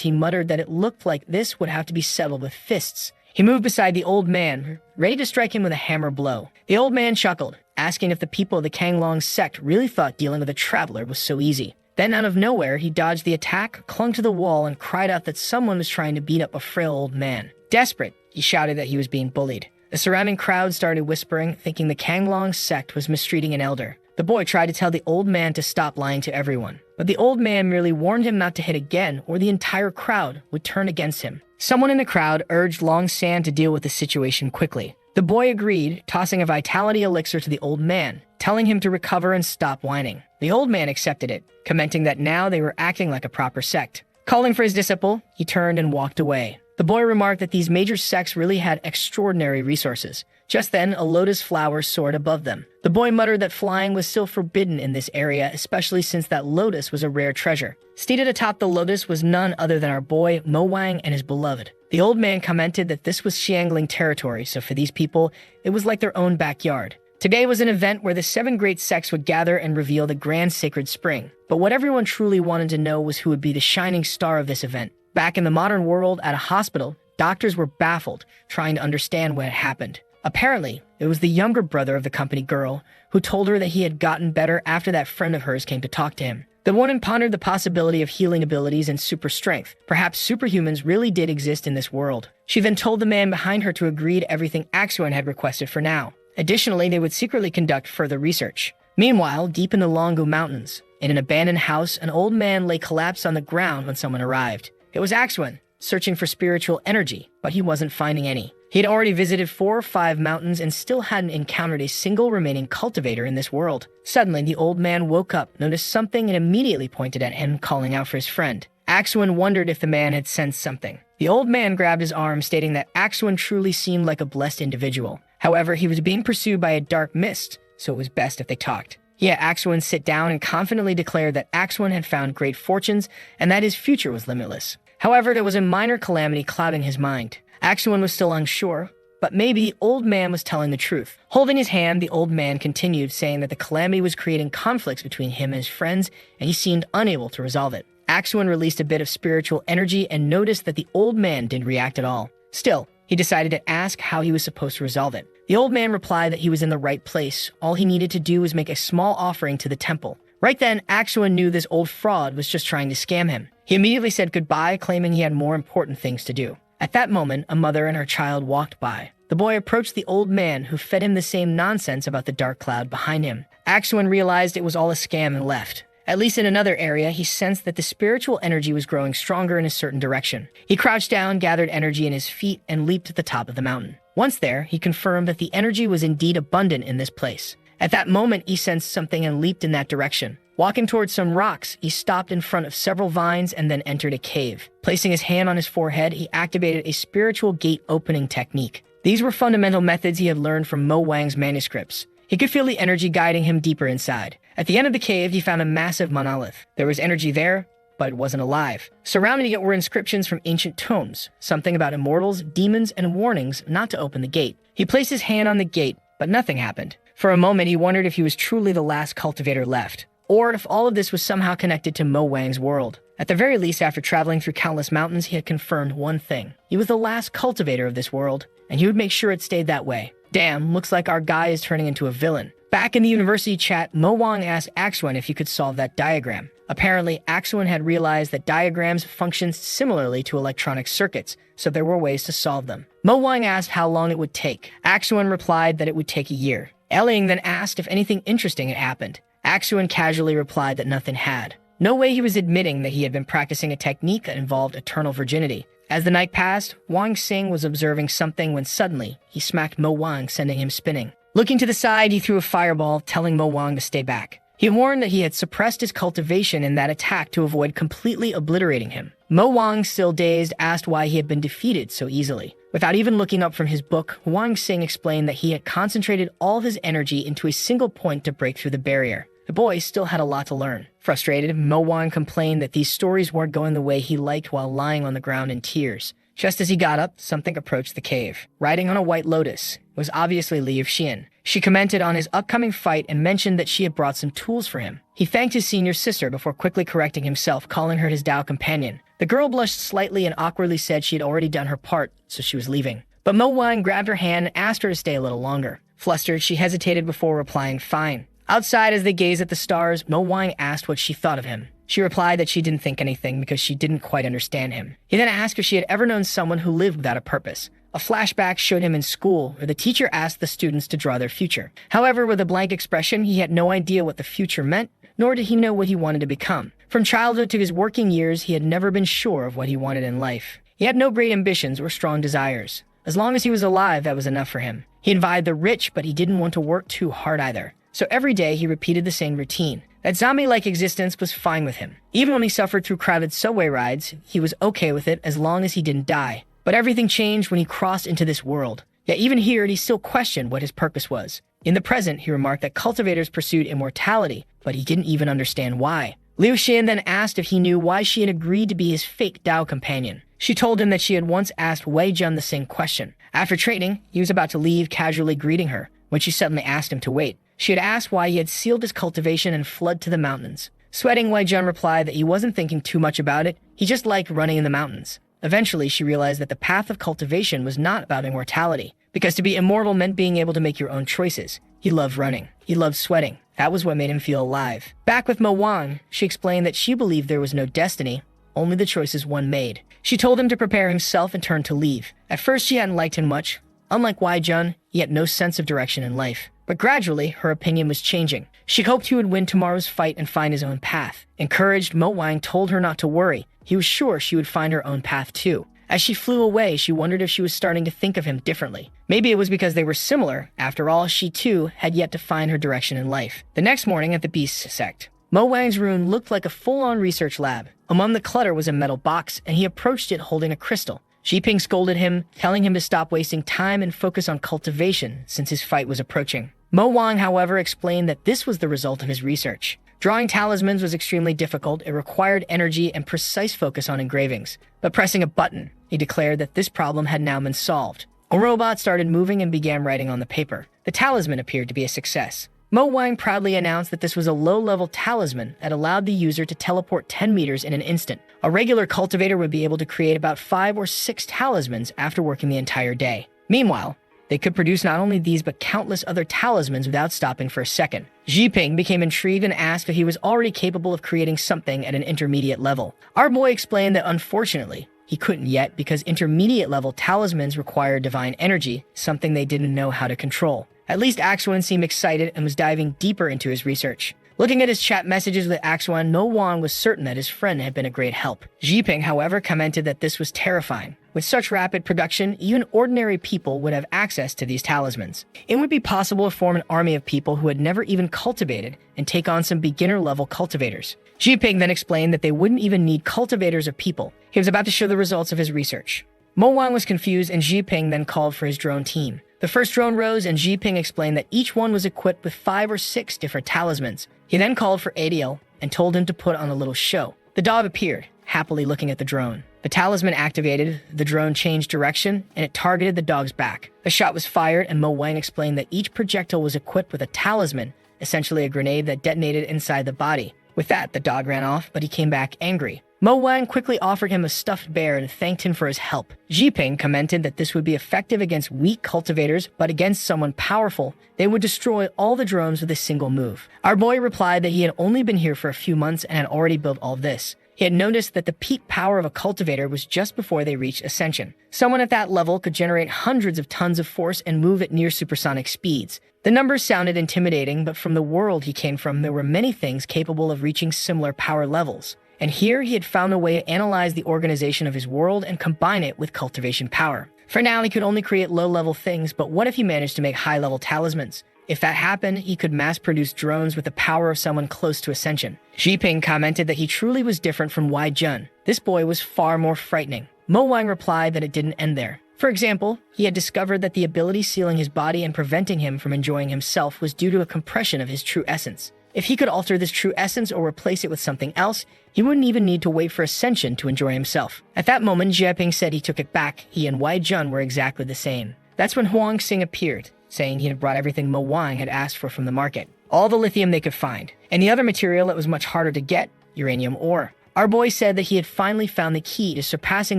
he muttered that it looked like this would have to be settled with fists. He moved beside the old man, ready to strike him with a hammer blow. The old man chuckled, asking if the people of the Kanglong sect really thought dealing with a traveler was so easy. Then out of nowhere, he dodged the attack, clung to the wall, and cried out that someone was trying to beat up a frail old man. Desperate, he shouted that he was being bullied. The surrounding crowd started whispering, thinking the Kanglong sect was mistreating an elder. The boy tried to tell the old man to stop lying to everyone, but the old man merely warned him not to hit again or the entire crowd would turn against him. Someone in the crowd urged Long San to deal with the situation quickly. The boy agreed, tossing a vitality elixir to the old man, telling him to recover and stop whining. The old man accepted it, commenting that now they were acting like a proper sect. Calling for his disciple, he turned and walked away. The boy remarked that these major sects really had extraordinary resources. Just then, a lotus flower soared above them. The boy muttered that flying was still forbidden in this area, especially since that lotus was a rare treasure. Seated atop the lotus was none other than our boy, Mo Wang, and his beloved. The old man commented that this was Xiangling territory, so for these people, it was like their own backyard. Today was an event where the 7 great sects would gather and reveal the grand sacred spring. But what everyone truly wanted to know was who would be the shining star of this event. Back in the modern world, at a hospital, doctors were baffled, trying to understand what had happened. Apparently, it was the younger brother of the company girl who told her that he had gotten better after that friend of hers came to talk to him. The woman pondered the possibility of healing abilities and super strength. Perhaps superhumans really did exist in this world. She then told the man behind her to agree to everything Axuan had requested for now. Additionally, they would secretly conduct further research. Meanwhile, deep in the Longu Mountains, in an abandoned house, an old man lay collapsed on the ground when someone arrived. It was Axuan, searching for spiritual energy, but he wasn't finding any. He had already visited 4 or 5 mountains and still hadn't encountered a single remaining cultivator in this world. Suddenly, the old man woke up, noticed something, and immediately pointed at him, calling out for his friend. Axuan wondered if the man had sensed something. The old man grabbed his arm, stating that Axuan truly seemed like a blessed individual. However, he was being pursued by a dark mist, so it was best if they talked. He had Axuan sit down and confidently declared that Axuan had found great fortunes and that his future was limitless. However, there was a minor calamity clouding his mind. Axuan was still unsure, but maybe the old man was telling the truth. Holding his hand, the old man continued, saying that the calamity was creating conflicts between him and his friends, and he seemed unable to resolve it. Axuan released a bit of spiritual energy and noticed that the old man didn't react at all. Still, he decided to ask how he was supposed to resolve it. The old man replied that he was in the right place. All he needed to do was make a small offering to the temple. Right then, Axuan knew this old fraud was just trying to scam him. He immediately said goodbye, claiming he had more important things to do. At that moment, a mother and her child walked by. The boy approached the old man, who fed him the same nonsense about the dark cloud behind him. Axuan realized it was all a scam and left. At least in another area, he sensed that the spiritual energy was growing stronger in a certain direction. He crouched down, gathered energy in his feet, and leaped to the top of the mountain. Once there, he confirmed that the energy was indeed abundant in this place. At that moment, he sensed something and leaped in that direction. Walking towards some rocks, he stopped in front of several vines and then entered a cave. Placing his hand on his forehead, he activated a spiritual gate opening technique. These were fundamental methods he had learned from Mo Wang's manuscripts. He could feel the energy guiding him deeper inside. At the end of the cave, he found a massive monolith. There was energy there, but it wasn't alive. Surrounding it were inscriptions from ancient tomes, something about immortals, demons, and warnings not to open the gate. He placed his hand on the gate, but nothing happened. For a moment, he wondered if he was truly the last cultivator left, or if all of this was somehow connected to Mo Wang's world. At the very least, after traveling through countless mountains, he had confirmed one thing. He was the last cultivator of this world, and he would make sure it stayed that way. Damn, looks like our guy is turning into a villain. Back in the university chat, Mo Wang asked Axuan if he could solve that diagram. Apparently, Axuan had realized that diagrams functioned similarly to electronic circuits, so there were ways to solve them. Mo Wang asked how long it would take. Axuan replied that it would take a year. Elling then asked if anything interesting had happened. Axuan casually replied that nothing had. No way he was admitting that he had been practicing a technique that involved eternal virginity. As the night passed, Wang Xing was observing something when suddenly he smacked Mo Wang, sending him spinning. Looking to the side, he threw a fireball, telling Mo Wang to stay back. He warned that he had suppressed his cultivation in that attack to avoid completely obliterating him. Mo Wang, still dazed, asked why he had been defeated so easily. Without even looking up from his book, Wang Xing explained that he had concentrated all of his energy into a single point to break through the barrier. The boy still had a lot to learn. Frustrated, Mo Wang complained that these stories weren't going the way he liked while lying on the ground in tears. Just as he got up, something approached the cave. Riding on a white lotus was obviously Liu Xian. She commented on his upcoming fight and mentioned that she had brought some tools for him. He thanked his senior sister before quickly correcting himself, calling her his Dao companion. The girl blushed slightly and awkwardly said she had already done her part, so she was leaving. But Mo Wang grabbed her hand and asked her to stay a little longer. Flustered, she hesitated before replying, "Fine." Outside, as they gazed at the stars, Mo Wang asked what she thought of him. She replied that she didn't think anything because she didn't quite understand him. He then asked if she had ever known someone who lived without a purpose. A flashback showed him in school, where the teacher asked the students to draw their future. However, with a blank expression, he had no idea what the future meant, nor did he know what he wanted to become. From childhood to his working years, he had never been sure of what he wanted in life. He had no great ambitions or strong desires. As long as he was alive, that was enough for him. He envied the rich, but he didn't want to work too hard either. So every day, he repeated the same routine. That zombie-like existence was fine with him. Even when he suffered through crowded subway rides, he was okay with it as long as he didn't die. But everything changed when he crossed into this world. Yet even here, he still questioned what his purpose was. In the present, he remarked that cultivators pursued immortality, but he didn't even understand why. Liu Xian then asked if he knew why she had agreed to be his fake Dao companion. She told him that she had once asked Wei Jun the same question. After trading, he was about to leave, casually greeting her, when she suddenly asked him to wait. She had asked why he had sealed his cultivation and fled to the mountains. Sweating, Wei Jun replied that he wasn't thinking too much about it, he just liked running in the mountains. Eventually, she realized that the path of cultivation was not about immortality, because to be immortal meant being able to make your own choices. He loved running. He loved sweating. That was what made him feel alive. Back with Mo Wang, she explained that she believed there was no destiny, only the choices one made. She told him to prepare himself and turned to leave. At first, she hadn't liked him much. Unlike Wei Jun, he had no sense of direction in life. But gradually, her opinion was changing. She hoped he would win tomorrow's fight and find his own path. Encouraged, Mo Wang told her not to worry. He was sure she would find her own path too. As she flew away, she wondered if she was starting to think of him differently. Maybe it was because they were similar. After all, she too had yet to find her direction in life. The next morning at the Beast sect, Mo Wang's room looked like a full-on research lab. Among the clutter was a metal box, and he approached it holding a crystal. Xiping scolded him, telling him to stop wasting time and focus on cultivation since his fight was approaching. Mo Wang, however, explained that this was the result of his research. Drawing talismans was extremely difficult. It required energy and precise focus on engravings. But pressing a button, he declared that this problem had now been solved. A robot started moving and began writing on the paper. The talisman appeared to be a success. Mo Wang proudly announced that this was a low-level talisman that allowed the user to teleport 10 meters in an instant. A regular cultivator would be able to create about 5 or 6 talismans after working the entire day. Meanwhile, they could produce not only these but countless other talismans without stopping for a second. Xiping became intrigued and asked if he was already capable of creating something at an intermediate level. Our boy explained that unfortunately, he couldn't yet because intermediate level talismans require divine energy, something they didn't know how to control. At least Axuan seemed excited and was diving deeper into his research. Looking at his chat messages with Axuan, Mo Wang was certain that his friend had been a great help. Xiping, however, commented that this was terrifying. With such rapid production, even ordinary people would have access to these talismans. It would be possible to form an army of people who had never even cultivated and take on some beginner-level cultivators. Xiping then explained that they wouldn't even need cultivators of people. He was about to show the results of his research. Mo Wang was confused, and Xiping then called for his drone team. The first drone rose, and Xiping explained that each one was equipped with 5 or 6 different talismans. He then called for Adiel and told him to put on a little show. The dog appeared, happily looking at the drone. The talisman activated, the drone changed direction, and it targeted the dog's back. The shot was fired, and Mo Wang explained that each projectile was equipped with a talisman, essentially a grenade that detonated inside the body. With that, the dog ran off, but he came back angry. Mo Wang quickly offered him a stuffed bear and thanked him for his help. Xiping commented that this would be effective against weak cultivators, but against someone powerful, they would destroy all the drones with a single move. Our boy replied that he had only been here for a few months and had already built all this. He had noticed that the peak power of a cultivator was just before they reached ascension. Someone at that level could generate hundreds of tons of force and move at near supersonic speeds. The numbers sounded intimidating, but from the world he came from, there were many things capable of reaching similar power levels. And here he had found a way to analyze the organization of his world and combine it with cultivation power. For now, he could only create low-level things, but what if he managed to make high-level talismans? If that happened, he could mass-produce drones with the power of someone close to ascension. Xiping commented that he truly was different from Wei Jun. This boy was far more frightening. Mo Wang replied that it didn't end there. For example, he had discovered that the ability sealing his body and preventing him from enjoying himself was due to a compression of his true essence. If he could alter this true essence or replace it with something else, he wouldn't even need to wait for ascension to enjoy himself. At that moment, Jieping said he took it back. He and Wei Jun were exactly the same. That's when Huang Xing appeared, saying he had brought everything Mo Wang had asked for from the market. All the lithium they could find, and the other material that was much harder to get, uranium ore. Our boy said that he had finally found the key to surpassing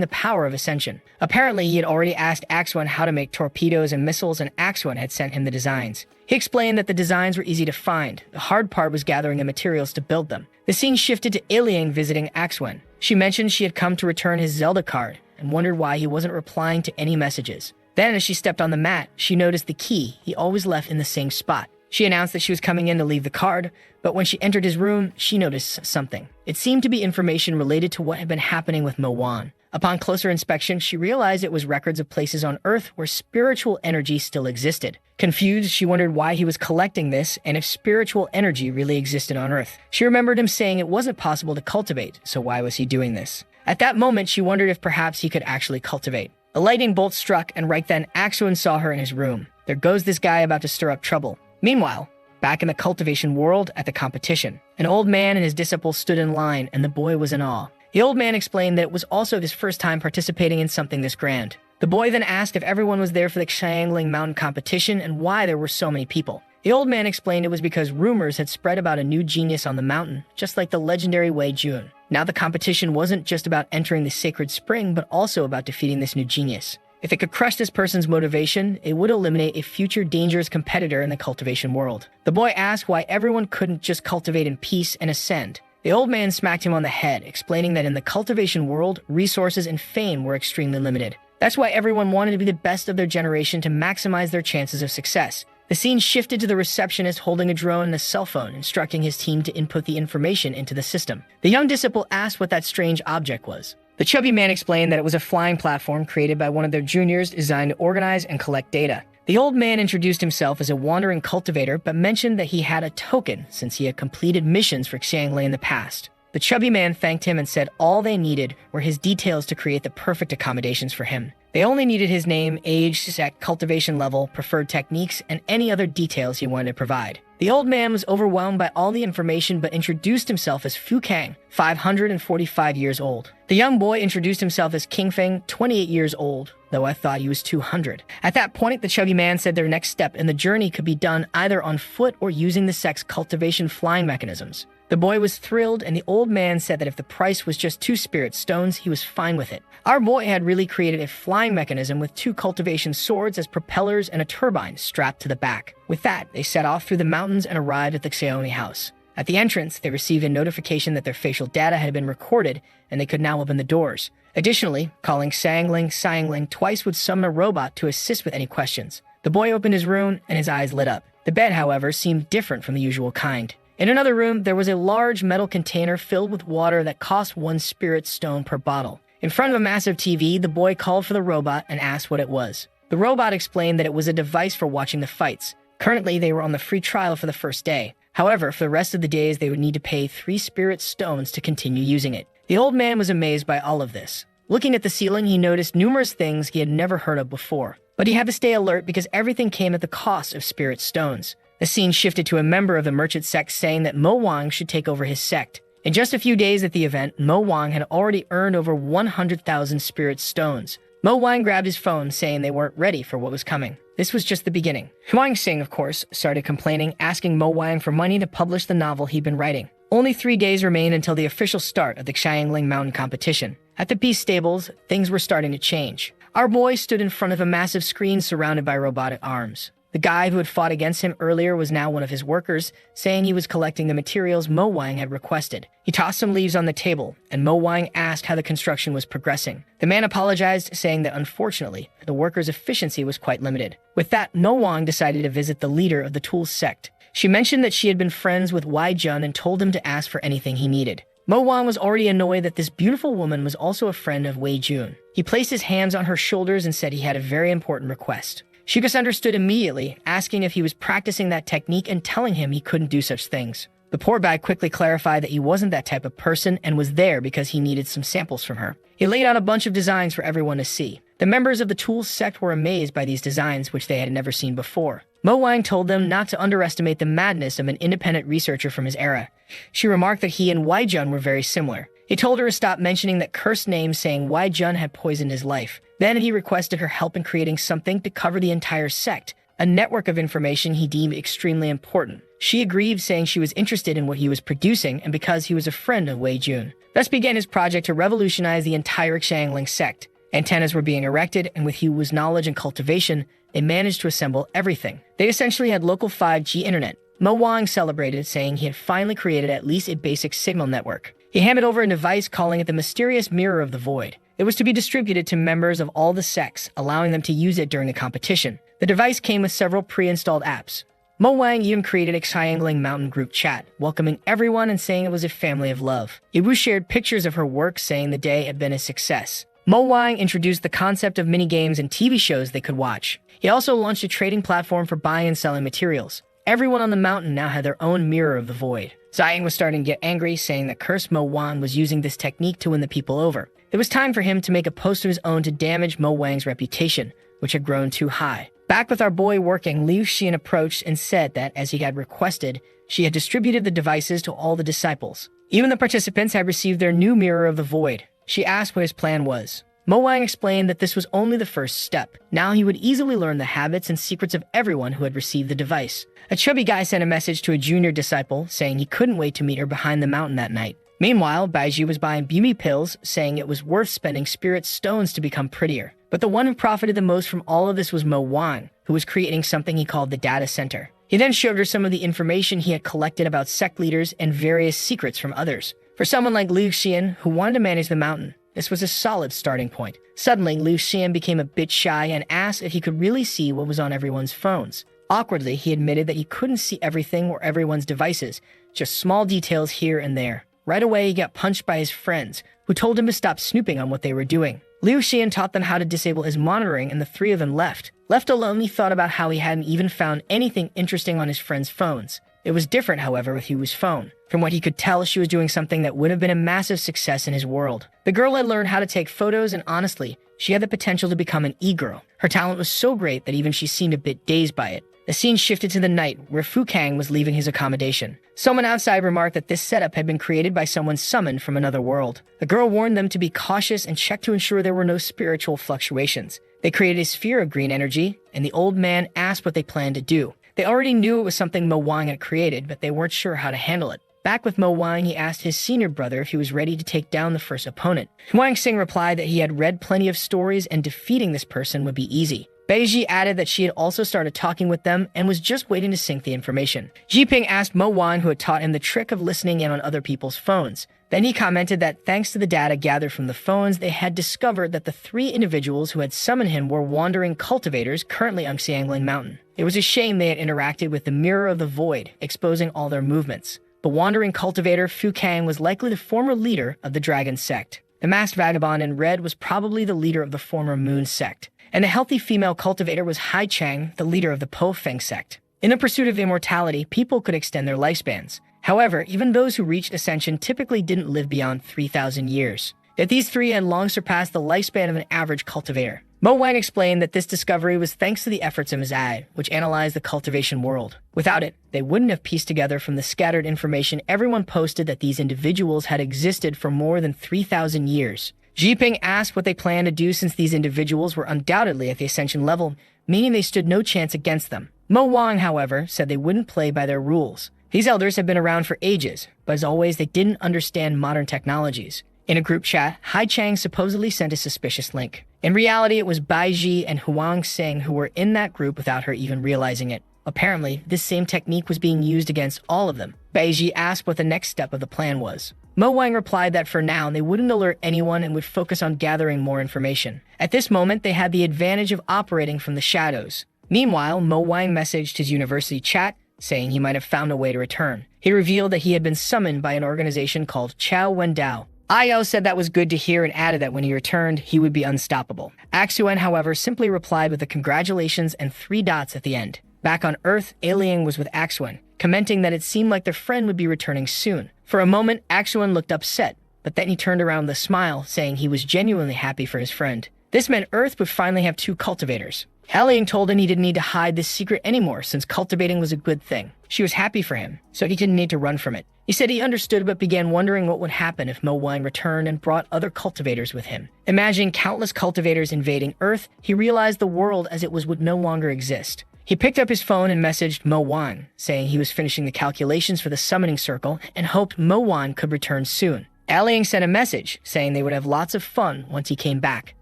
the power of ascension. Apparently, he had already asked Axwan how to make torpedoes and missiles, and Axwan had sent him the designs. He explained that the designs were easy to find. The hard part was gathering the materials to build them. The scene shifted to Iliang visiting Axwan. She mentioned she had come to return his Zelda card and wondered why he wasn't replying to any messages. Then, as she stepped on the mat, she noticed the key he always left in the same spot. She announced that she was coming in to leave the card, but when she entered his room, she noticed something. It seemed to be information related to what had been happening with Mo Wan. Upon closer inspection, she realized it was records of places on Earth where spiritual energy still existed. Confused, she wondered why he was collecting this and if spiritual energy really existed on Earth. She remembered him saying it wasn't possible to cultivate, so why was he doing this? At that moment, she wondered if perhaps he could actually cultivate. A lightning bolt struck, and right then, Axwan saw her in his room. There goes this guy about to stir up trouble. Meanwhile, back in the cultivation world at the competition, an old man and his disciples stood in line, and the boy was in awe. The old man explained that it was also his first time participating in something this grand. The boy then asked if everyone was there for the Xiangling Mountain competition and why there were so many people. The old man explained it was because rumors had spread about a new genius on the mountain, just like the legendary Wei Jun. Now the competition wasn't just about entering the sacred spring, but also about defeating this new genius. If it could crush this person's motivation, it would eliminate a future dangerous competitor in the cultivation world. The boy asked why everyone couldn't just cultivate in peace and ascend. The old man smacked him on the head, explaining that in the cultivation world, resources and fame were extremely limited. That's why everyone wanted to be the best of their generation to maximize their chances of success. The scene shifted to the receptionist holding a drone and a cell phone, instructing his team to input the information into the system. The young disciple asked what that strange object was. The chubby man explained that it was a flying platform created by one of their juniors designed to organize and collect data. The old man introduced himself as a wandering cultivator, but mentioned that he had a token since he had completed missions for Xianglei in the past. The chubby man thanked him and said all they needed were his details to create the perfect accommodations for him. They only needed his name, age, sect, cultivation level, preferred techniques, and any other details he wanted to provide. The old man was overwhelmed by all the information but introduced himself as Fu Kang, 545 years old. The young boy introduced himself as King Feng, 28 years old, though I thought he was 200. At that point, the chubby man said their next step in the journey could be done either on foot or using the sect's cultivation flying mechanisms. The boy was thrilled, and the old man said that if the price was just 2 spirit stones, he was fine with it. Our boy had really created a flying mechanism with 2 cultivation swords as propellers and a turbine strapped to the back. With that, they set off through the mountains and arrived at the Xiaomi house. At the entrance, they received a notification that their facial data had been recorded, and they could now open the doors. Additionally, calling Xiangling twice would summon a robot to assist with any questions. The boy opened his room, and his eyes lit up. The bed, however, seemed different from the usual kind. In another room, there was a large metal container filled with water that cost 1 spirit stone per bottle. In front of a massive TV, the boy called for the robot and asked what it was. The robot explained that it was a device for watching the fights. Currently, they were on the free trial for the first day. However, for the rest of the days, they would need to pay 3 spirit stones to continue using it. The old man was amazed by all of this. Looking at the ceiling, he noticed numerous things he had never heard of before. But he had to stay alert because everything came at the cost of spirit stones. The scene shifted to a member of the merchant sect saying that Mo Wang should take over his sect. In just a few days at the event, Mo Wang had already earned over 100,000 spirit stones. Mo Wang grabbed his phone, saying they weren't ready for what was coming. This was just the beginning. Huang Xing, of course, started complaining, asking Mo Wang for money to publish the novel he'd been writing. Only 3 days remained until the official start of the Xiangling Mountain competition. At the beast stables, things were starting to change. Our boy stood in front of a massive screen surrounded by robotic arms. The guy who had fought against him earlier was now one of his workers, saying he was collecting the materials Mo Wang had requested. He tossed some leaves on the table, and Mo Wang asked how the construction was progressing. The man apologized, saying that unfortunately, the worker's efficiency was quite limited. With that, Mo Wang decided to visit the leader of the Tools sect. She mentioned that she had been friends with Wei Jun and told him to ask for anything he needed. Mo Wang was already annoyed that this beautiful woman was also a friend of Wei Jun. He placed his hands on her shoulders and said he had a very important request. She just understood immediately, asking if he was practicing that technique and telling him he couldn't do such things. The poor guy quickly clarified that he wasn't that type of person and was there because he needed some samples from her. He laid out a bunch of designs for everyone to see. The members of the Tools sect were amazed by these designs, which they had never seen before. Mo Wang told them not to underestimate the madness of an independent researcher from his era. She remarked that he and Wai Jun were very similar. He told her to stop mentioning that cursed name, saying Wai Jun had poisoned his life. Then he requested her help in creating something to cover the entire sect, a network of information he deemed extremely important. She agreed, saying she was interested in what he was producing and because he was a friend of Wei Jun. Thus began his project to revolutionize the entire Xiangling sect. Antennas were being erected, and with Hu's knowledge and cultivation, they managed to assemble everything. They essentially had local 5G internet. Mo Wang celebrated, saying he had finally created at least a basic signal network. He handed over a device, calling it the mysterious Mirror of the Void. It was to be distributed to members of all the sects, allowing them to use it during the competition. The device came with several pre-installed apps. Mo Wang even created a Xiangling Mountain group chat, welcoming everyone and saying it was a family of love. Yiwu shared pictures of her work, saying the day had been a success. Mo Wang introduced the concept of minigames and TV shows they could watch. He also launched a trading platform for buying and selling materials. Everyone on the mountain now had their own Mirror of the Void. Zion was starting to get angry, saying that cursed Mo Wang was using this technique to win the people over. It was time for him to make a post of his own to damage Mo Wang's reputation, which had grown too high. Back with our boy working, Liu Xian approached and said that, as he had requested, she had distributed the devices to all the disciples. Even the participants had received their new Mirror of the Void. She asked what his plan was. Mo Wang explained that this was only the first step. Now he would easily learn the habits and secrets of everyone who had received the device. A chubby guy sent a message to a junior disciple, saying he couldn't wait to meet her behind the mountain that night. Meanwhile, Baiji was buying beauty pills, saying it was worth spending spirit stones to become prettier. But the one who profited the most from all of this was Mo Wang, who was creating something he called the data center. He then showed her some of the information he had collected about sect leaders and various secrets from others. For someone like Liu Xian, who wanted to manage the mountain, this was a solid starting point. Suddenly, Liu Xian became a bit shy and asked if he could really see what was on everyone's phones. Awkwardly, he admitted that he couldn't see everything or everyone's devices, just small details here and there. Right away, he got punched by his friends, who told him to stop snooping on what they were doing. Liu Xian taught them how to disable his monitoring, and the three of them left. Left alone, he thought about how he hadn't even found anything interesting on his friends' phones. It was different, however, with Hu's phone. From what he could tell, she was doing something that would have been a massive success in his world. The girl had learned how to take photos, and honestly, she had the potential to become an e-girl. Her talent was so great that even she seemed a bit dazed by it. The scene shifted to the night, where Fu Kang was leaving his accommodation. Someone outside remarked that this setup had been created by someone summoned from another world. The girl warned them to be cautious and check to ensure there were no spiritual fluctuations. They created a sphere of green energy, and the old man asked what they planned to do. They already knew it was something Mo Wang had created, but they weren't sure how to handle it. Back with Mo Wang, he asked his senior brother if he was ready to take down the first opponent. Wang Xing replied that he had read plenty of stories and defeating this person would be easy. Beiji added that she had also started talking with them and was just waiting to sync the information. Jiping asked Mo Wang who had taught him the trick of listening in on other people's phones. Then he commented that thanks to the data gathered from the phones, they had discovered that the three individuals who had summoned him were wandering cultivators currently on Xiangling Mountain. It was a shame they had interacted with the Mirror of the Void, exposing all their movements. The wandering cultivator Fu Kang was likely the former leader of the Dragon sect. The masked vagabond in red was probably the leader of the former Moon sect. And the healthy female cultivator was Hai Chang, the leader of the Po Feng sect. In the pursuit of immortality, people could extend their lifespans. However, even those who reached ascension typically didn't live beyond 3,000 years. Yet these three had long surpassed the lifespan of an average cultivator. Mo Wang explained that this discovery was thanks to the efforts of his eye, which analyzed the cultivation world. Without it, they wouldn't have pieced together from the scattered information everyone posted that these individuals had existed for more than 3,000 years. Jiping asked what they planned to do since these individuals were undoubtedly at the ascension level, meaning they stood no chance against them. Mo Wang, however, said they wouldn't play by their rules. These elders had been around for ages, but as always, they didn't understand modern technologies. In a group chat, Hai Chang supposedly sent a suspicious link. In reality, it was Baiji and Huang Xing who were in that group without her even realizing it. Apparently, this same technique was being used against all of them. Baiji asked what the next step of the plan was. Mo Wang replied that for now, they wouldn't alert anyone and would focus on gathering more information. At this moment, they had the advantage of operating from the shadows. Meanwhile, Mo Wang messaged his university chat, saying he might have found a way to return. He revealed that he had been summoned by an organization called Chao Wendao. Io said that was good to hear and added that when he returned, he would be unstoppable. Axuan, however, simply replied with a congratulations and 3 dots at the end. Back on Earth, Aliang was with Axuan, commenting that it seemed like their friend would be returning soon. For a moment, Axuan looked upset, but then he turned around with a smile, saying he was genuinely happy for his friend. This meant Earth would finally have 2 cultivators. Liang told him he didn't need to hide this secret anymore since cultivating was a good thing. She was happy for him, so he didn't need to run from it. He said he understood but began wondering what would happen if Mo Wang returned and brought other cultivators with him. Imagining countless cultivators invading Earth, he realized the world as it was would no longer exist. He picked up his phone and messaged Mo Wang, saying he was finishing the calculations for the summoning circle and hoped Mo Wang could return soon. Liang sent a message saying they would have lots of fun once he came back.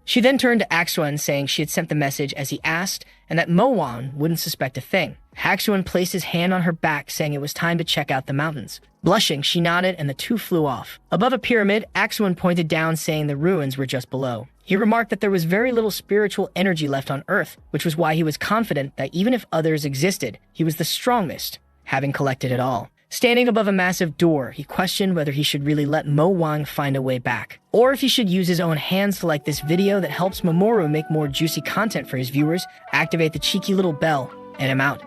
She then turned to Axuan saying she had sent the message as he asked and that Mo Wang wouldn't suspect a thing. Axuan placed his hand on her back saying it was time to check out the mountains. Blushing, she nodded and the two flew off. Above a pyramid, Axuan pointed down saying the ruins were just below. He remarked that there was very little spiritual energy left on Earth, which was why he was confident that even if others existed, he was the strongest, having collected it all. Standing above a massive door, he questioned whether he should really let Mo Wang find a way back, or if he should use his own hands to like this video that helps Mamoru make more juicy content for his viewers, activate the cheeky little bell, and I'm out.